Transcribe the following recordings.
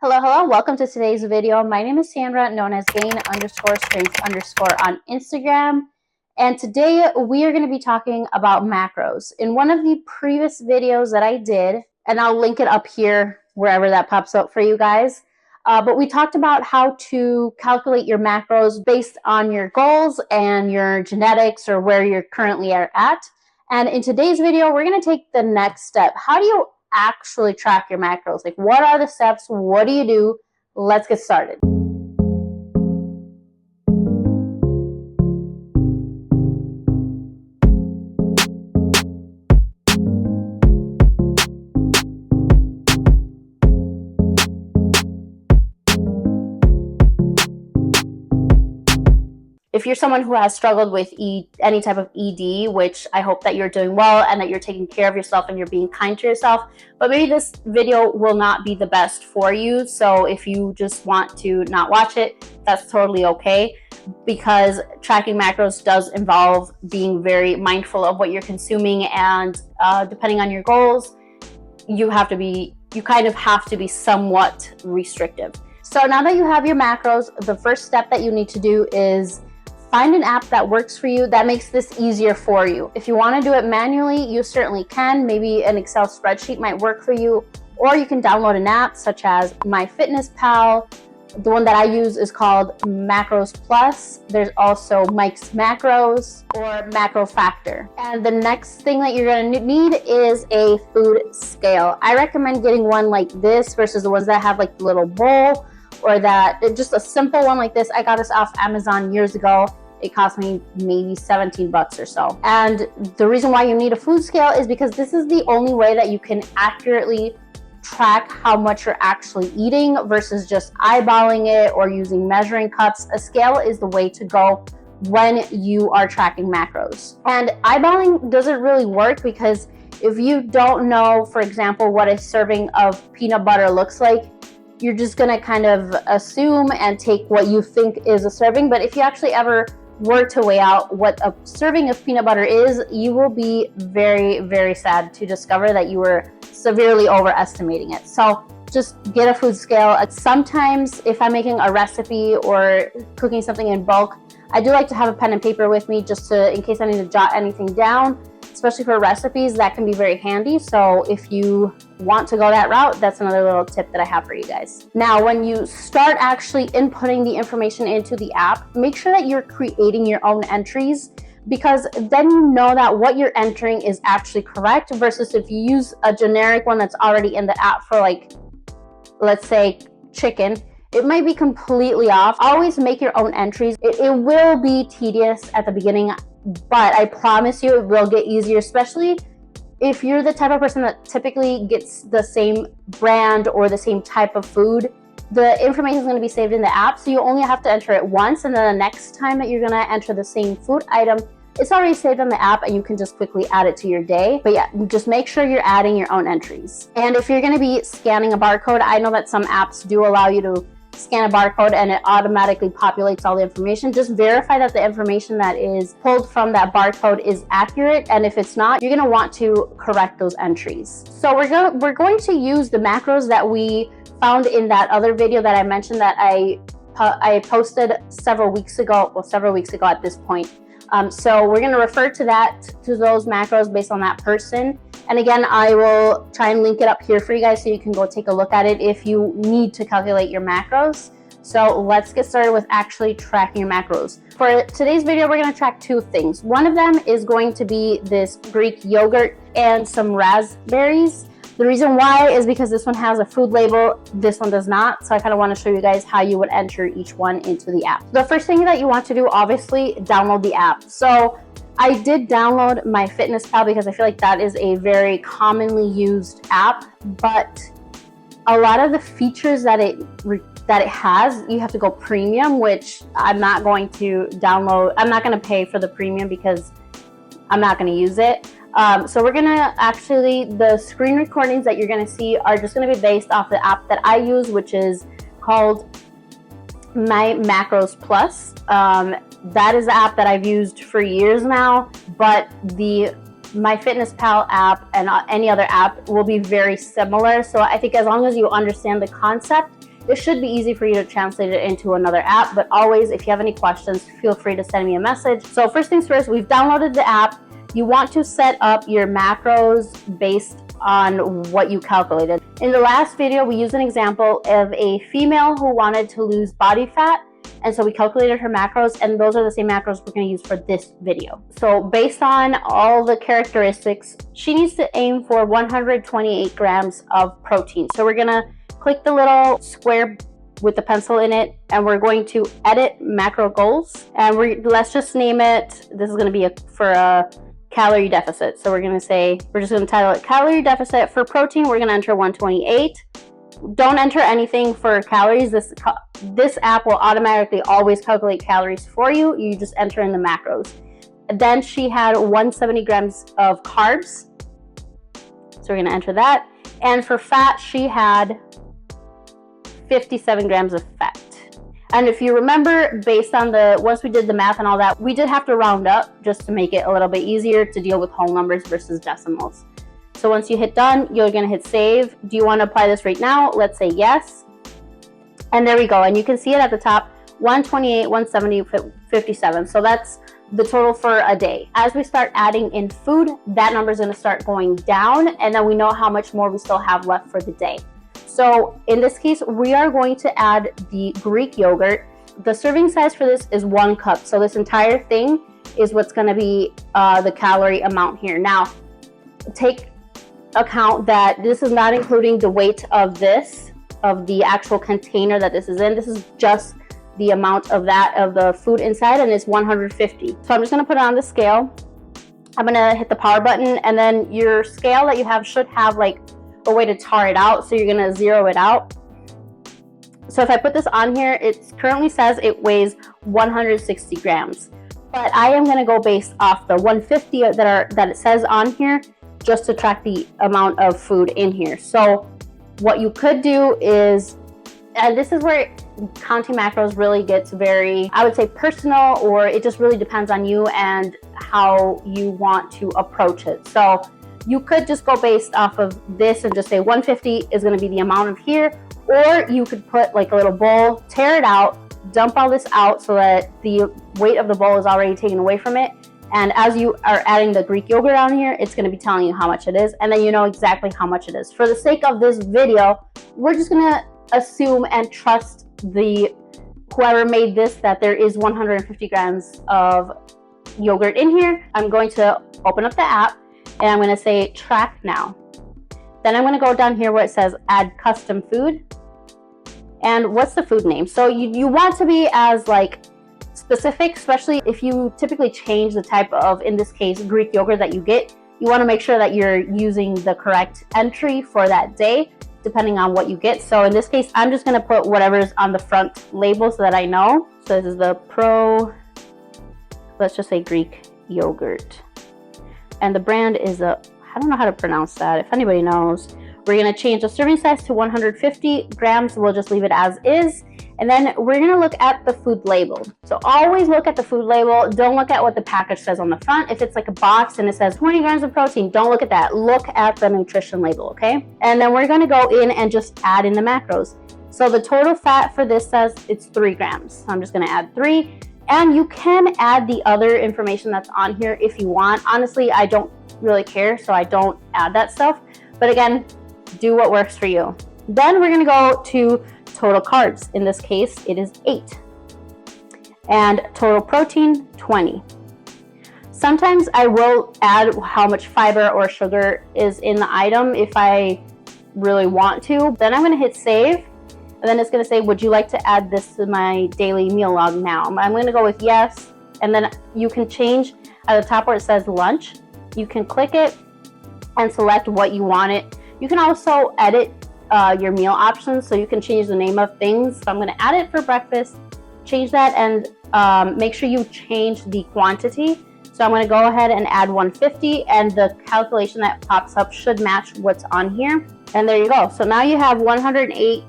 Hello, welcome to today's video. My name is Sandra, known as gain_strength_ on Instagram. And today we are going to be talking about macros. In one of the previous videos that I did, and I'll link it up here wherever that pops up for you guys, but we talked about how to calculate your macros based on your goals and your genetics or where you're currently at. And in today's video, we're going to take the next step. How do you actually track your macros? Like, what are the steps? What do you do? Let's get started. If you're someone who has struggled with any type of ED, which I hope that you're doing well and that you're taking care of yourself and you're being kind to yourself, but maybe this video will not be the best for you. So if you just want to not watch it, that's totally okay, because tracking macros does involve being very mindful of what you're consuming, and depending on your goals, you kind of have to be somewhat restrictive. So now that you have your macros, the first step that you need to do is find an app that works for you, that makes this easier for you. If you want to do it manually, you certainly can. Maybe an Excel spreadsheet might work for you, or you can download an app such as MyFitnessPal. The one that I use is called MACROS Plus. There's also Mike's Macros or Macro Factor. And the next thing that you're going to need is a food scale. I recommend getting one like this versus the ones that have like the little bowl, or that just a simple one like this. I got this off Amazon years ago. It cost me maybe 17 bucks or so. And the reason why you need a food scale is because this is the only way that you can accurately track how much you're actually eating versus just eyeballing it or using measuring cups. A scale is the way to go when you are tracking macros. And eyeballing doesn't really work, because if you don't know, for example, what a serving of peanut butter looks like, you're just gonna kind of assume and take what you think is a serving. But if you actually ever were to weigh out what a serving of peanut butter is, you will be very, very sad to discover that you were severely overestimating it. So just get a food scale. Sometimes if I'm making a recipe or cooking something in bulk, I do like to have a pen and paper with me, just in case I need to jot anything down. Especially for recipes, that can be very handy. So if you want to go that route, that's another little tip that I have for you guys. Now, when you start actually inputting the information into the app, make sure that you're creating your own entries, because then you know that what you're entering is actually correct, versus if you use a generic one that's already in the app for, like, let's say chicken, it might be completely off. Always make your own entries. It will be tedious at the beginning, but I promise you it will get easier, especially if you're the type of person that typically gets the same brand or the same type of food. The information is going to be saved in the app, so you only have to enter it once, and then the next time that you're going to enter the same food item, it's already saved on the app and you can just quickly add it to your day. But yeah, just make sure you're adding your own entries. And if you're going to be scanning a barcode, I know that some apps do allow you to scan a barcode and it automatically populates all the information. Just verify that the information that is pulled from that barcode is accurate, and if it's not, you're going to want to correct those entries. So we're going to use the macros that we found in that other video that I mentioned that I posted several weeks ago at this point. So we're going to refer to those macros based on that person. And again, I will try and link it up here for you guys so you can go take a look at it if you need to calculate your macros. So let's get started with actually tracking your macros. For today's video, we're going to track two things. One of them is going to be this Greek yogurt and some raspberries. The reason why is because this one has a food label, this one does not. So I kind of want to show you guys how you would enter each one into the app. The first thing that you want to do, obviously, download the app. So I did download MyFitnessPal because I feel like that is a very commonly used app, but a lot of the features that it has, you have to go premium, which I'm not going to download. I'm not going to pay for the premium because I'm not going to use it. So we're going to the screen recordings that you're going to see are just going to be based off the app that I use, which is called My MACROS Plus. That is the app that I've used for years now, but the MyFitnessPal app and any other app will be very similar. So I think as long as you understand the concept it should be easy for you to translate it into another app. But always, if you have any questions, feel free to send me a message. So first things first, we've downloaded the app. You want to set up your macros based on what you calculated. In the last video, we used an example of a female who wanted to lose body fat. And so we calculated her macros, and those are the same macros we're going to use for this video. So based on all the characteristics, she needs to aim for 128 grams of protein. So we're going to click the little square with the pencil in it, and we're going to edit macro goals. And let's just name it, this is going to be for a calorie deficit. So we're going to say, we're just going to title it calorie deficit for protein. We're going to enter 128. Don't enter anything for calories. This app will automatically always calculate calories for you. You just enter in the macros. Then she had 170 grams of carbs. So we're going to enter that. And for fat, she had 57 grams of fat. And if you remember, based on once we did the math and all that, we did have to round up just to make it a little bit easier to deal with whole numbers versus decimals. So once you hit done, you're going to hit save. Do you want to apply this right now? Let's say yes. And there we go. And you can see it at the top, 128, 170, 57. So that's the total for a day. As we start adding in food, that number is going to start going down. And then we know how much more we still have left for the day. So in this case, we are going to add the Greek yogurt. The serving size for this is 1 cup. So this entire thing is what's going to be the calorie amount here. Now, take account that this is not including the weight of the actual container that this is in. This is just the amount of the food inside, and it's 150. So I'm just going to put it on the scale. I'm going to hit the power button, and then your scale that you have should have like a way to tar it out. So you're going to zero it out. So if I put this on here, it currently says it weighs 160 grams, but I am going to go based off the 150 that it says on here, just to track the amount of food in here. So what you could do is, and this is where counting macros really gets very, I would say, personal, or it just really depends on you and how you want to approach it. So you could just go based off of this and just say 150 is going to be the amount of here, or you could put like a little bowl, tear it out, dump all this out so that the weight of the bowl is already taken away from it. And as you are adding the Greek yogurt on here, it's going to be telling you how much it is, and then you know exactly how much it is. For the sake of this video, we're just going to assume and trust whoever made this that there is 150 grams of yogurt in here. I'm going to open up the app, and I'm going to say track now. Then I'm going to go down here where it says add custom food. And what's the food name? So you want to be as like specific, especially if you typically change the type of, in this case, Greek yogurt that you get. You want to make sure that you're using the correct entry for that day, depending on what you get. So in this case, I'm just going to put whatever's on the front label so that I know. So this is the let's just say Greek yogurt. And the brand is I don't know how to pronounce that. If anybody knows, we're going to change the serving size to 150 grams. We'll just leave it as is. And then we're going to look at the food label. So always look at the food label. Don't look at what the package says on the front. If it's like a box and it says 20 grams of protein, don't look at that. Look at the nutrition label, okay? And then we're going to go in and just add in the macros. So the total fat for this says it's 3 grams. So I'm just going to add 3. And you can add the other information that's on here if you want. Honestly, I don't really care, so I don't add that stuff. But again, do what works for you. Then we're going to go to total carbs. In this case, it is 8. And total protein, 20. Sometimes I will add how much fiber or sugar is in the item if I really want to. Then I'm going to hit save. And then it's going to say, would you like to add this to my daily meal log now? I'm going to go with yes. And then you can change at the top where it says lunch. You can click it and select what you want it. You can also edit your meal options, so you can change the name of things. So I'm going to add it for breakfast, change that, and make sure you change the quantity. So I'm going to go ahead and add 150, and the calculation that pops up should match what's on here. And there you go. So now you have 108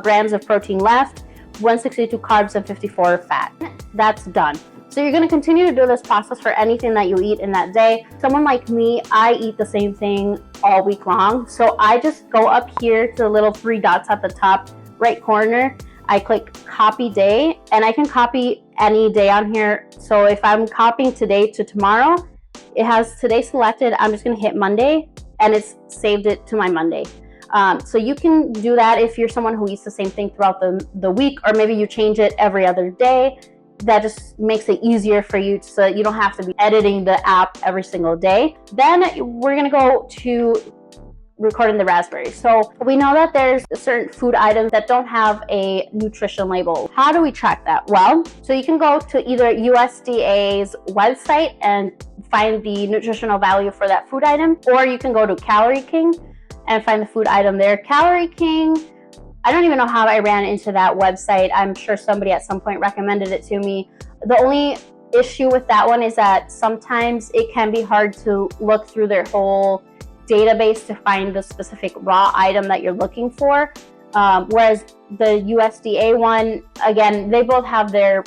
grams of protein left, 162 carbs, and 54 fat. That's done. So you're going to continue to do this process for anything that you eat in that day. Someone like me, I eat the same thing all week long. So I just go up here to the little 3 dots at the top right corner, I click copy day, and I can copy any day on here. So if I'm copying today to tomorrow, it has today selected. I'm just going to hit Monday, and it's saved it to my Monday. So you can do that if you're someone who eats the same thing throughout the week, or maybe you change it every other day. That just makes it easier for you so you don't have to be editing the app every single day. Then we're going to go to recording the raspberries. So we know that there's certain food items that don't have a nutrition label. How do we track that? Well, so you can go to either USDA's website and find the nutritional value for that food item, or you can go to Calorie King and find the food item there. Calorie King, I don't even know how I ran into that website. I'm sure somebody at some point recommended it to me. The only issue with that one is that sometimes it can be hard to look through their whole database to find the specific raw item that you're looking for. Whereas the USDA one, again, they both have their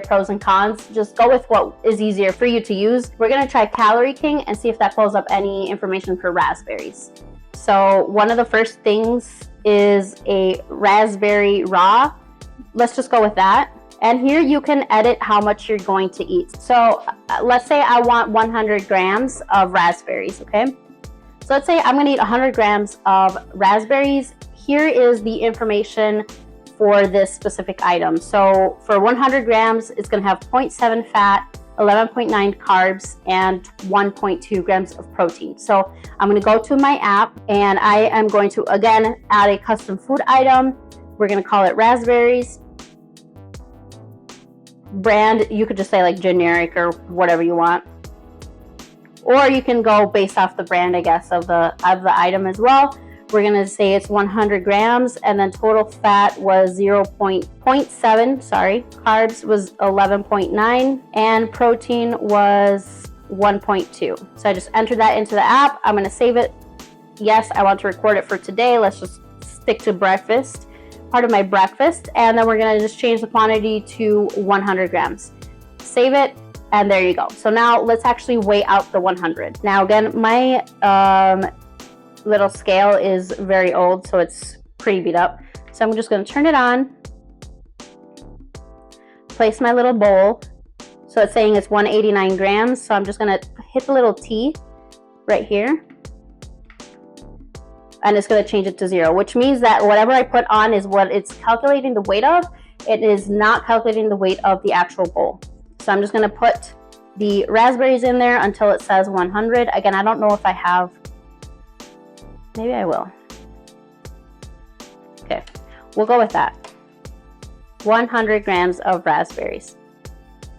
pros and cons. Just go with what is easier for you to use. We're gonna try Calorie King and see if that pulls up any information for raspberries. So one of the first things is a raspberry raw. Let's just go with that. And here you can edit how much you're going to eat. So let's say I want 100 grams of raspberries, okay? So let's say I'm gonna eat 100 grams of raspberries. Here is the information for this specific item. So for 100 grams, it's gonna have 0.7 fat, 11.9 carbs, and 1.2 grams of protein. So I'm gonna go to my app, and I am going to, again, add a custom food item. We're gonna call it raspberries. Brand, you could just say like generic or whatever you want. Or you can go based off the brand, I guess, of the item as well. We're gonna say it's 100 grams, and then total fat was 0.7, sorry. Carbs was 11.9, and protein was 1.2. So I just entered that into the app. I'm gonna save it. Yes, I want to record it for today. Let's just stick to breakfast, part of my breakfast. And then we're gonna just change the quantity to 100 grams. Save it. And there you go. So now let's actually weigh out the 100. Now again, my little scale is very old, so it's pretty beat up. So I'm just gonna turn it on, place my little bowl. So it's saying it's 189 grams. So I'm just gonna hit the little T right here. And it's gonna change it to 0, which means that whatever I put on is what it's calculating the weight of. It is not calculating the weight of the actual bowl. So I'm just gonna put the raspberries in there until it says 100. Again, I don't know if I have, maybe I will. Okay, we'll go with that. 100 grams of raspberries.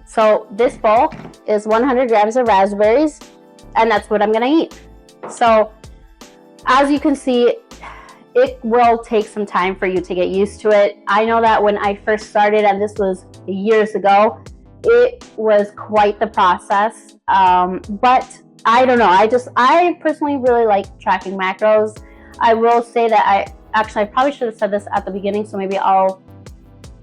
So this bowl is 100 grams of raspberries, and that's what I'm gonna eat. So as you can see, it will take some time for you to get used to it. I know that when I first started, and this was years ago, it was quite the process, but I don't know. I personally really like tracking macros. I will say that I probably should have said this at the beginning, so maybe I'll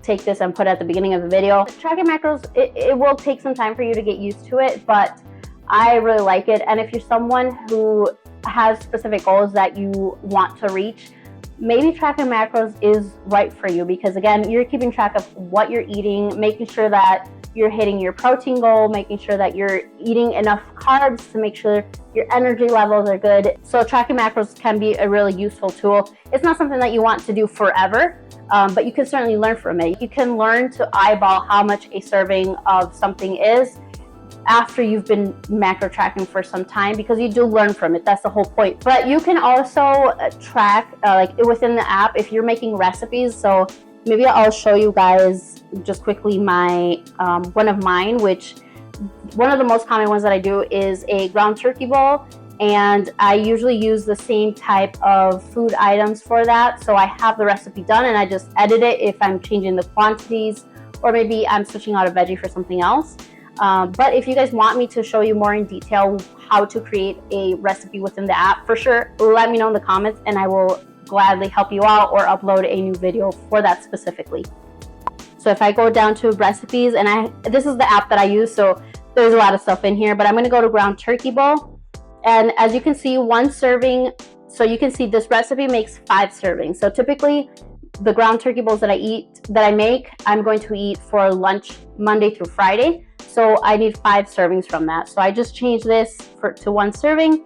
take this and put it at the beginning of the video. Tracking macros, it will take some time for you to get used to it, but I really like it. And if you're someone who has specific goals that you want to reach, maybe tracking macros is right for you, because again, you're keeping track of what you're eating, making sure that you're hitting your protein goal, making sure that you're eating enough carbs to make sure your energy levels are good. So tracking macros can be a really useful tool. It's not something that you want to do forever, but you can certainly learn from it. You can learn to eyeball how much a serving of something is after you've been macro tracking for some time, because you do learn from it. That's the whole point. But you can also track like within the app if you're making recipes. So maybe I'll show you guys just quickly my one of mine, which one of the most common ones that I do is a ground turkey bowl, and I usually use the same type of food items for that. So I have the recipe done and I just edit it if I'm changing the quantities, or maybe I'm switching out a veggie for something else. But if you guys want me to show you more in detail how to create a recipe within the app, for sure, let me know in the comments and I will gladly help you out or upload a new video for that specifically. So if I go down to recipes, and this is the app that I use, so there's a lot of stuff in here, but I'm gonna go to ground turkey bowl. And as you can see, one serving, so you can see this recipe makes 5 servings. So typically the ground turkey bowls that I make, I'm going to eat for lunch Monday through Friday. So I need 5 servings from that. So I just changed this to 1 serving.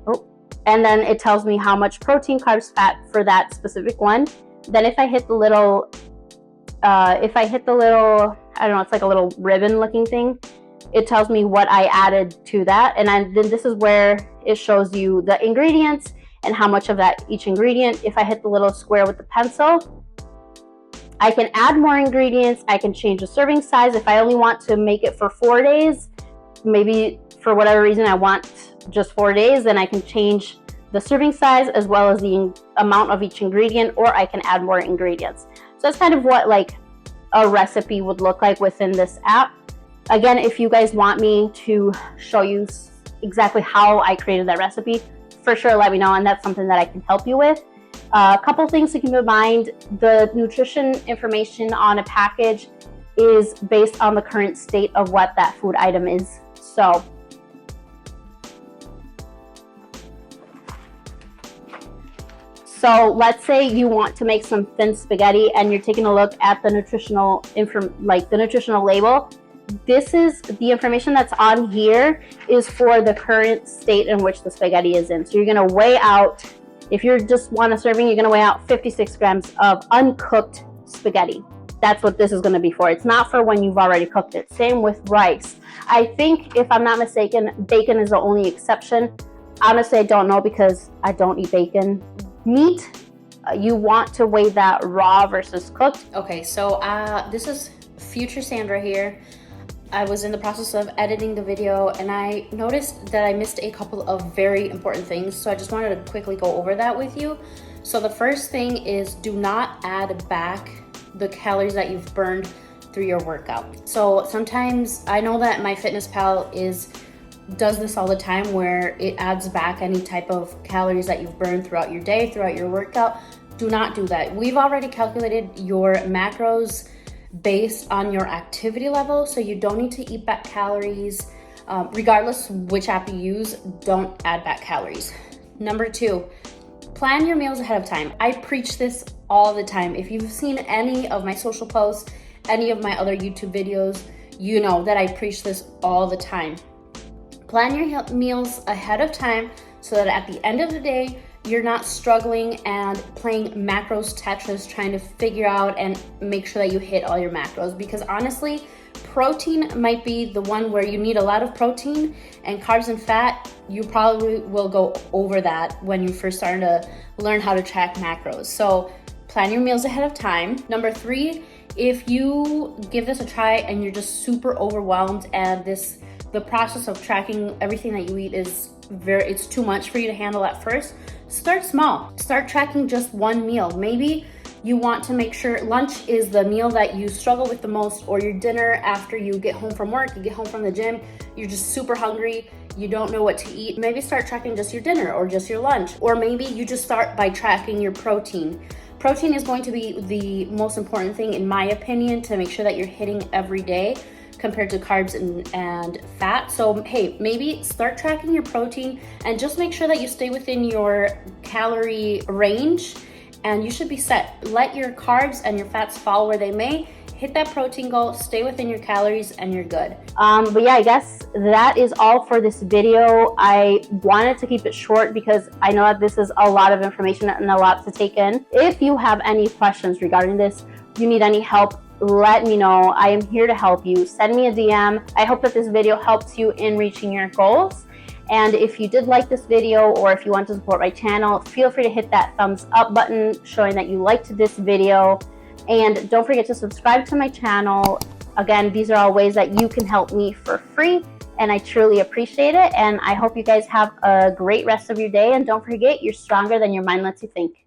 Oh, and then it tells me how much protein, carbs, fat for that specific one. Then if I hit the little, I don't know, it's like a little ribbon looking thing, it tells me what I added to that. And then this is where it shows you the ingredients and how much of that each ingredient. If I hit the little square with the pencil, I can add more ingredients. I can change the serving size. If I only want to make it for 4 days, maybe for whatever reason I want just 4 days, then I can change the serving size as well as the amount of each ingredient, or I can add more ingredients. So that's kind of what like a recipe would look like within this app. Again, if you guys want me to show you exactly how I created that recipe, for sure let me know, and that's something that I can help you with. A couple things to keep in mind: the nutrition information on a package is based on the current state of what that food item is. So let's say you want to make some thin spaghetti and you're taking a look at the nutritional label. This is the information that's on here is for the current state in which the spaghetti is in. So you're going to weigh out, if you just want a serving, you're going to weigh out 56 grams of uncooked spaghetti. That's what this is going to be for. It's not for when you've already cooked it. Same with rice. I think, if I'm not mistaken, bacon is the only exception. Honestly, I don't know because I don't eat bacon. Meat, you want to weigh that raw versus cooked. Okay, so this is future Sandra here. I was in the process of editing the video and I noticed that I missed a couple of very important things. So I just wanted to quickly go over that with you. So the first thing is, do not add back the calories that you've burned through your workout. So sometimes, I know that MyFitnessPal does this all the time, where it adds back any type of calories that you've burned throughout your day, throughout your workout. Do not do that. We've already calculated your macros based on your activity level, so you don't need to eat back calories. Regardless which app you use, don't add back calories. Number 2, plan your meals ahead of time. I preach this all the time. If you've seen any of my social posts, any of my other YouTube videos, you know that I preach this all the time. Plan your meals ahead of time so that at the end of the day, you're not struggling and playing macros Tetris, trying to figure out and make sure that you hit all your macros. Because honestly, protein might be the one where you need a lot of protein, and carbs and fat, you probably will go over that when you first start to learn how to track macros. So plan your meals ahead of time. Number 3, if you give this a try and you're just super overwhelmed and the process of tracking everything that you eat it's too much for you to handle at first, start small. Start tracking just one meal. Maybe you want to make sure lunch is the meal that you struggle with the most, or your dinner after you get home from work, you get home from the gym, you're just super hungry, you don't know what to eat. Maybe start tracking just your dinner or just your lunch. Or maybe you just start by tracking your protein. Protein is going to be the most important thing, in my opinion, to make sure that you're hitting every day compared to carbs and fat. So hey, maybe start tracking your protein and just make sure that you stay within your calorie range, and you should be set. Let your carbs and your fats fall where they may. Hit that protein goal, stay within your calories, and you're good. But yeah, I guess that is all for this video. I wanted to keep it short because I know that this is a lot of information and a lot to take in. If you have any questions regarding this, you need any help, let me know. I am here to help you. Send me a DM. I hope that this video helps you in reaching your goals. And if you did like this video, or if you want to support my channel, feel free to hit that thumbs up button showing that you liked this video. And don't forget to subscribe to my channel. Again, these are all ways that you can help me for free, and I truly appreciate it. And I hope you guys have a great rest of your day. And don't forget, you're stronger than your mind lets you think.